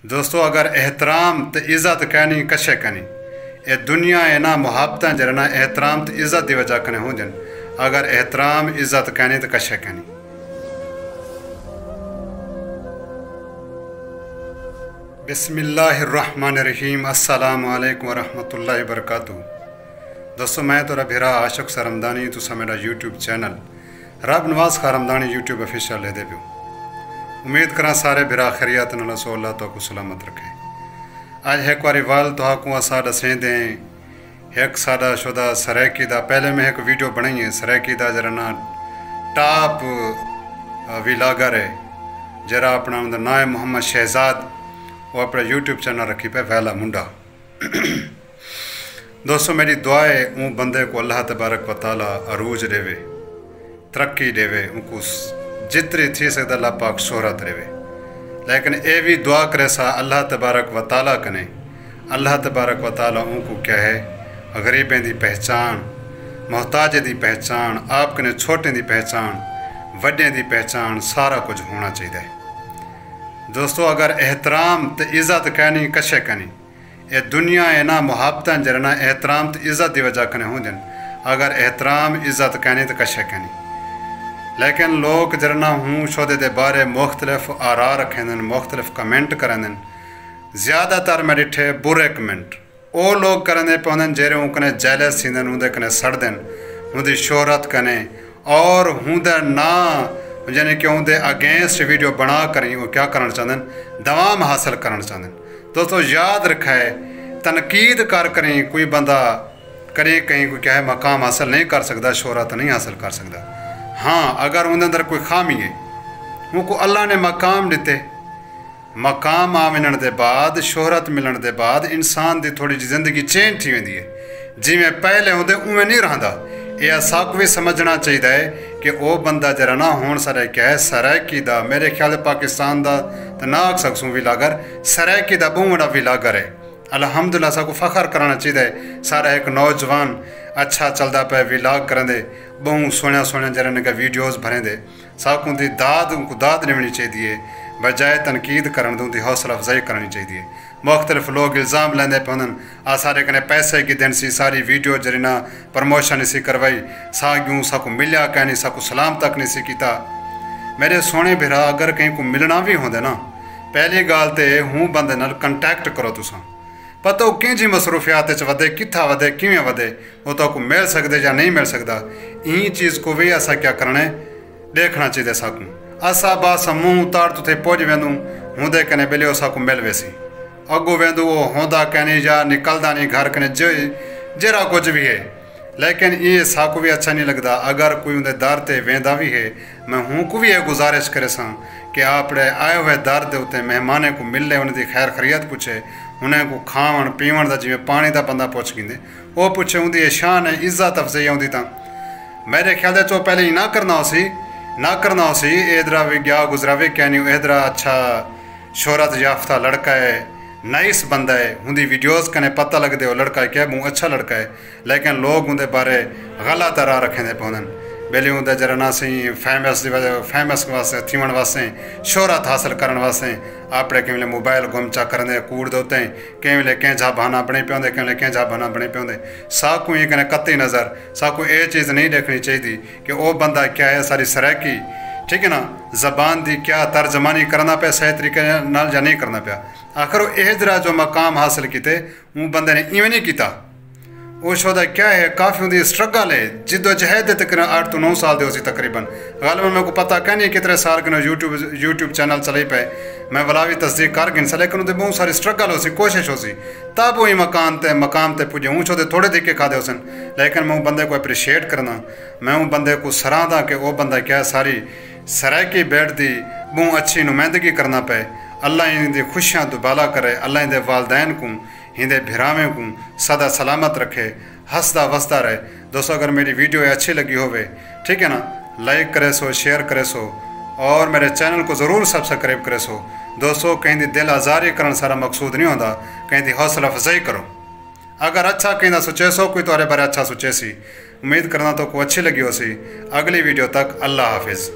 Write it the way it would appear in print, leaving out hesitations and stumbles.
दोस्तों अगर एहतराम तो इज़्ज़त कहनी कशे कहनी ये दुनिया है ना मुहब्बत जरना एहतराम तो इज़्ज़त की वजह कने हो जन अगर एहतराम इज़्ज़त कहनी तो कशे कहनी। बिस्मिल्लाहिर्रहमानिर्रहीम अस्सलामु अलैकुम वरहमतुल्लाहि वबरकातुहू। दोस्तों मैं तो भिरा आशिक सरमदानी तुसा मेरा यूट्यूब चैनल रब नवाज खारमदानी यूट्यूब ऑफिशियल ले दे पियो। उम्मीद करा सारे भिरा खैरियत नाल सो अल्लाह तो सलामत रखे। आज एक बारी वाल तो को असा दसें दें एक सादा शुदा सरैकी दा पहले मैं एक वीडियो बनाई है सरैकी दा जरा ना टॉप विलागर है जरा अपना उनका नाम है मोहम्मद शहजाद वो अपना यूट्यूब चैनल रखी पे वैला मुंडा। दोस्तों मेरी दुआ है वो बंदे को अल्लाह तबारक व तआला अरूज देवे तरक्की देवे उनको जितनी थी सकता अल्लाह पाक शोहरत देवे। लेकिन ये भी दुआ करे सा अल्लाह तबारक व तआला कने अल्लाह तबारक व तआला उनको क्या है गरीबें की पहचान मोहताजे की पहचान आप कने छोटे की पहचान वड्डे की पहचान सारा कुछ होना चाहिए। दोस्तों अगर एहतराम तो इज़्ज़त कहनी कशे कहनी ये दुनिया है ना मुहब्बत जरना एहतराम तो इज़्ज़त की वजह कने हो जन अगर एहतराम इज़्ज़त कहनी तो कशे कहनी। लेकिन लोग जरना हूँ शोदे दे बारे मुख्तलिफ आरा रखें मुख्तलिफ कमेंट करें ज़्यादातर मैं डिठे बुरे कमेंट वो लोग करें पौधे जेरे उनकने जैलस थींदन उनके कने सड़दन उनकी शोहरत कने और उनके ना यानी कि उनके अगेंस्ट वीडियो बना कर वो क्या करना चाहते दवाम हासिल करना चाहते। दोस्तों याद रखे तनकीद कर करें कोई बंदा करें कहीं कोई क्या है मकाम हासिल नहीं कर सकता शोहरत नहीं हासिल कर सकता। हाँ अगर उनके अंदर कोई खामी है उनको अल्लाह ने मकाम दिते मकाम आ मिलने के बाद शोहरत मिलने के बाद इंसान की थोड़ी जी जिंदगी चेंज थी वेंदी है जिमें पहले होंदे उवें नहीं रहिंदा। यह साक भी समझना चाहिए कि वह बंदा जरा ना होने सारे क्या है सरैकी दा मेरे ख्याल पाकिस्तान का तो ना आख सकूँ विलागर सरैकी का बहुत बड़ा विलागर है। अलहमदुलिल्लाह सबको फख्र कराना चाहिए सारा एक नौजवान अच्छा चलता पे विलाग करें दे बहु सोने सोने जरा ने वीडियोज़ भरें दे सबको उनकी उनको दाद लेनी चाहिए बजाय तनकीद करन उनकी हौसला अफजाई करनी चाहिए। मुख्तलिफ लोग इल्ज़ाम लेंदे पौधन आ सारे कने पैसे की दिन सी सारी वीडियो जरिना प्रमोशन इसी करवाई साग्यूँ साकू मिलिया कह नहीं साकू सलाम तक नहीं सी कीता। मेरे सोने भिरा अगर कहीं को मिलना भी होंदे ना पहली गाल तो हूँ बंदे नाल कंटैक्ट करो तुसा पता कि जी मसरूफियात वधे कित्था वधे किवें वधे वो तो मिल सकते या नहीं मिल सकता। ई चीज़ को भी असा क्या करना है देखना चाहिए साकू असा बस मुँह उतार तुथे पहुँच वेंदू हूंदे कने बेलियो साकू मिल वेसी अगो वेंदू वो होंदा कहनी या निकलदा नहीं घर कने जरा कुछ भी है। लेकिन ये साकू भी अच्छा नहीं लगता अगर कोई उनके दर ते वेंदा भी है मैं हूँ को भी ये गुजारिश करे सा कि आपने आए हुए दर के उत्ते मेहमाने को मिले उनकी खैर खरीत पूछे उन्हें को खावन पीवन का जिमें पानी का बंदा पुछ गिंदे वो पूछे उनकी शान है इज्जत अफजाई आँदी तो मेरे ख्याल चो पहले ही ना करना हो सी इधरा भी गया गुजरा भी क्या नहीं इधरा अच्छा शोहरत याफ्ता लड़का है नाइस बंदा है उनकी वीडियोज़ कने पता लगते वो लड़का है क्या बहुत अच्छा लड़का है। लेकिन लोग उनके बारे गलत राह रखें पौधन बेली उनके जरा ना सी फेमस वास्ते थीवन वास्ते शोहरत हासिल करने वास्ते आपने कि मोबाइल गुमचा करते कूड़ दोते कें वे कंहिंजा बहाना बने पे कें कंहिंजा बहाना बने पे साकू ये कने कत्ती नज़र साकू ये चीज़ नहीं देखनी चाहिए कि वह बंदा क्या है सारी सरैकी ठीक है ना जबान की क्या तर्जमानी करना पे सही तरीके नाल या नहीं करना पाया आखिर वो यह जरा जो मकाम हासिल किए वो बंदे ने इवें नहीं किया वो शोदा क्या है काफ़ी उनकी स्ट्रगल है जिद्दोजहद तकरीबन 8 तो 9 साल दे उसी तकरीबन गालिबन मेरे को पता क्या नहीं कितने साल के यूट्यूब चैनल चले पे मैं वाला भी तस्दीक कर गिन सा लेकिन उनकी बहुत सारी स्ट्रगल हो सी कोशिश हो सी तब वही मकाम ते पुजे हूँ छोटे थोड़े दिखे खादे सन। लेकिन मैं वो बंदे को अप्रिशिएट करना मैं वो बंदे को सराहदा कि वह बंदा क्या सारी सरैकी बैठ दी बहुत अच्छी नुमाइंदगी करना पे अल्लाह इनकी खुशियाँ दुबाला करे अल्लाह इनके वालदैन को हिंदे भिरावें को सदा सलामत रखे हंसदा वसदा रहे। दोस्तों अगर मेरी वीडियो अच्छी लगी होवे ठीक है ना लाइक करे सो शेयर करे सो और मेरे चैनल को ज़रूर सब्सक्राइब करे सो। दोस्तों कहीं दी दिल आज़ारी करना सारा मकसूद नहीं होता कहीं दी हौसला अफजाई करो अगर अच्छा कहीं सोचे सो कोई तो बारे अच्छा सोचे सी उम्मीद करना तो को अच्छी लगी हो सी। अगली वीडियो तक अल्लाह हाफिज़।